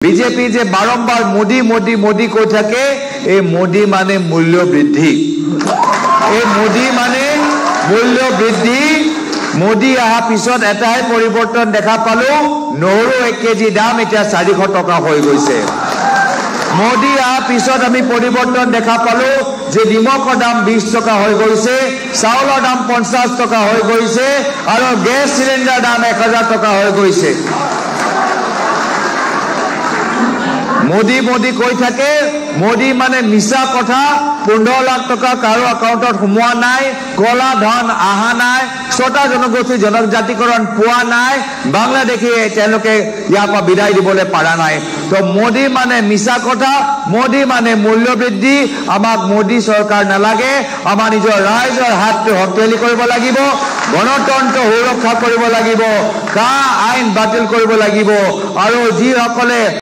BJP যে বারম্বার মোদি মোদি মোদি কৈ থাকে এই মোদি মানে মূল্য বৃদ্ধি এই মোদি মানে মূল্য বৃদ্ধি মোদি আহা পিছত এটাই পৰিৱৰ্তন দেখা পালো নহৰু 1 কেজি দাম এতিয়া 400 টকা হৈ গৈছে মোদি আহা পিছত আমি পৰিৱৰ্তন দেখা পালো যে নিমখৰ দাম 20 টকা হৈ গৈছে চাউলৰ দাম 50 টকা হৈ গৈছে আৰু গেছ সিলিন্ডাৰ দাম 1000 টকা হৈ গৈছে মোদি মোদি কৈ থাকে মোদি মানে মিছা কথা 15 লাখ টকা কাৰো একাউণ্টত সোমোৱা নাই কলা ধন আহা নাই ছটা জনগোষ্ঠী জনজাতিকৰণ পোৱা নাই বাংলাদেশে তেওঁলোকে ইয়াৰ পৰা বিদায় দিবলৈ পাৰা নাই তো মোদি মানে মিছা কথা মোদি মানে মূল্য বৃদ্ধি আমাক মোদি চৰকাৰ নালাগে আমাৰ নিজৰ ৰাইজৰ হাতটো শক্তিশালী কৰিব লাগিব গণতন্ত্ৰ সুৰক্ষা কৰিব লাগিব কা আইন বাতিল কৰিব লাগিব আৰু যিসকলে